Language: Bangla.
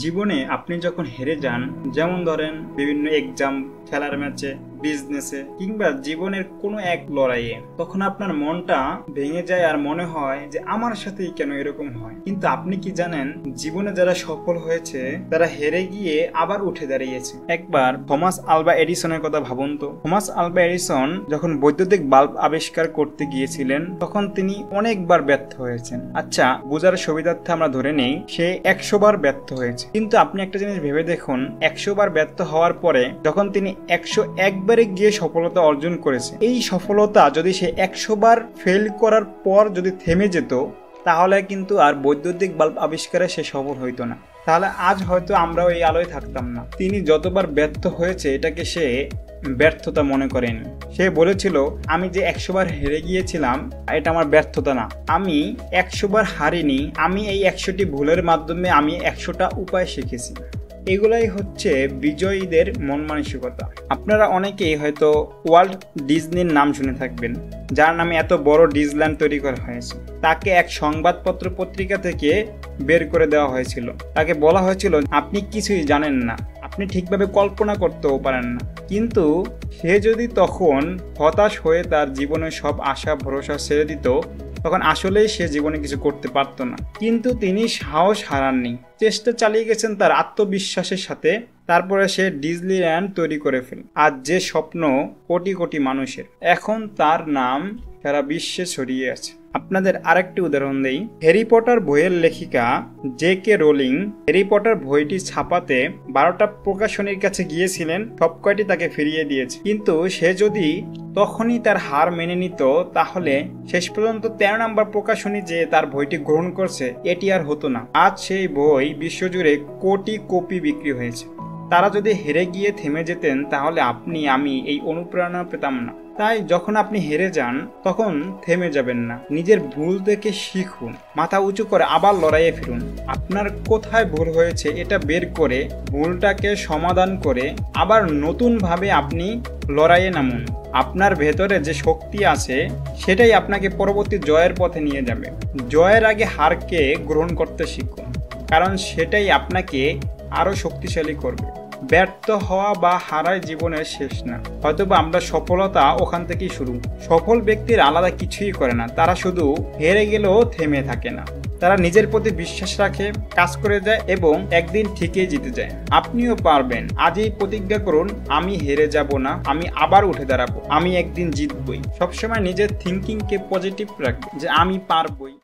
জীবনে আপনি যখন হেরে যান, যেমন ধরেন বিভিন্ন এক্সাম, খেলার ম্যাচে, বিজনেসে কিংবা জীবনের কোনো এক লড়াইয়ে, তখন আপনার মনটা ভেঙে যায় আর মনে হয় যে আমার সাথেই কেন এরকম হয়। কিন্তু আপনি কি জানেন, জীবনে যারা সফল হয়েছে তারা হেরে গিয়ে আবার উঠে দাঁড়িয়েছে। একবার থমাস আলভা এডিসনের কথা ভাবুন তো। থমাস আলভা এডিসন যখন বৈদ্যুতিক বাল্ব আবিষ্কার করতে গিয়েছিলেন তখন তিনি অনেকবার ব্যর্থ হয়েছেন। আচ্ছা, বোঝার সুবিধার্থে আমরা ধরে নেই সে 100 বার ব্যর্থ হয়েছে। কিন্তু আপনি একটা জিনিস ভেবে দেখুন, 100 বার ব্যর্থ হওয়ার পরে যখন তিনি 101 বারে গিয়ে সফলতা অর্জন করেছে, এই সফলতা যদি সে 100 বার ফেল করার পর যদি থেমে যেত, তাহলে কিন্তু আর বৈদ্যুতিক বাল্ব আবিষ্কারে সে সফল হইতো না। তাহলে আজ হয়তো আমরাও এই আলোয় থাকতাম না। তিনি যতবার ব্যর্থ হয়েছে এটাকে সে ব্যর্থতা মনে করেনি। সে বলেছিল, আমি যে 100 বার হেরে গিয়েছিলাম এটা আমার ব্যর্থতা না, আমি 100 বার হারিনি, আমি এই 100টি ভুলের মাধ্যমে আমি 100টা উপায় শিখেছি। এগুলাই হচ্ছে বিজয়ীদের মন মানসিকতা। আপনারা অনেকেই হয়তো ওয়াল্ট ডিজনির নাম শুনে থাকবেন, যার নামে এত বড় ডিজল্যান্ড তৈরি করা হয়েছে। তাকে এক সংবাদপত্র পত্রিকা থেকে বের করে দেওয়া হয়েছিল। তাকে বলা হয়েছিল, আপনি কিছুই জানেন না, আপনি ঠিকভাবে কল্পনা করতেও পারেন না। কিন্তু সে যদি তখন হতাশ হয়ে তার জীবনের সব আশা ভরসা ছেড়ে দিত, তখন আসলেই সে জীবনে কিছু করতে পারত না। কিন্তু তিনি সাহস হারাননি, চেষ্টা চালিয়ে গেছেন তার আত্মবিশ্বাসের সাথে। তারপরে সে ডিজনিল্যান্ড তৈরি করে ফেলে। আর যে স্বপ্ন কোটি কোটি মানুষের, এখন তার নাম সারা বিশ্বে ছড়িয়ে আছে। আপনাদের আরেকটি উদাহরণ দেই। হ্যারি পটার বইয়ের লেখিকা জে.কে. রোলিং হ্যারি পটার বইটি ছাপাতে 12টা প্রকাশনীর কাছে গিয়েছিলেন, সব কয়টি তাকে ফিরিয়ে দিয়েছে। কিন্তু সে যদি তখনই তার হার মেনে নিত, তাহলে শেষ পর্যন্ত 13 নম্বর প্রকাশনী যে তার বইটি গ্রহণ করছে এটি আর হতো না। আজ সেই বই বিশ্বজুড়ে কোটি কপি বিক্রি হয়েছে। তারা যদি হেরে গিয়ে থেমে যেতেন, তাহলে আপনি আমি এই অনুপ্রেরণা পেতাম না। তাই যখন আপনি হেরে যান তখন থেমে যাবেন না, নিজের ভুল থেকে শিখুন, মাথা উঁচু করে আবার লড়াইয়ে ফিরুন। আপনার কোথায় ভুল হয়েছে এটা বের করে ভুলটাকে সমাধান করে আবার নতুনভাবে আপনি লড়াইয়ে নামুন। আপনার ভেতরে যে শক্তি আছে সেটাই আপনাকে পরবর্তী জয়ের পথে নিয়ে যাবে। জয়ের আগে হারকে গ্রহণ করতে শিখুন, কারণ সেটাই আপনাকে আরো শক্তিশালী করবে। ব্যর্থ হওয়া বা হারাই জীবনের শেষ না, হয়তোবা আমরা সফলতা ওখান থেকেই শুরু। সফল ব্যক্তির আলাদা কিছুই করে না, তারা শুধু হেরে গেলেও থেমে থাকে না। তারা নিজের প্রতি বিশ্বাস রাখে, কাজ করে যায় এবং একদিন ঠিকই জিতে যায়। আপনিও পারবেন। আজই প্রতিজ্ঞা করুন, আমি হেরে যাব না, আমি আবার উঠে দাঁড়াবো, আমি একদিন জিতবই। সবসময় নিজের থিঙ্কিংকে পজিটিভ রাখবেন যে আমি পারবই।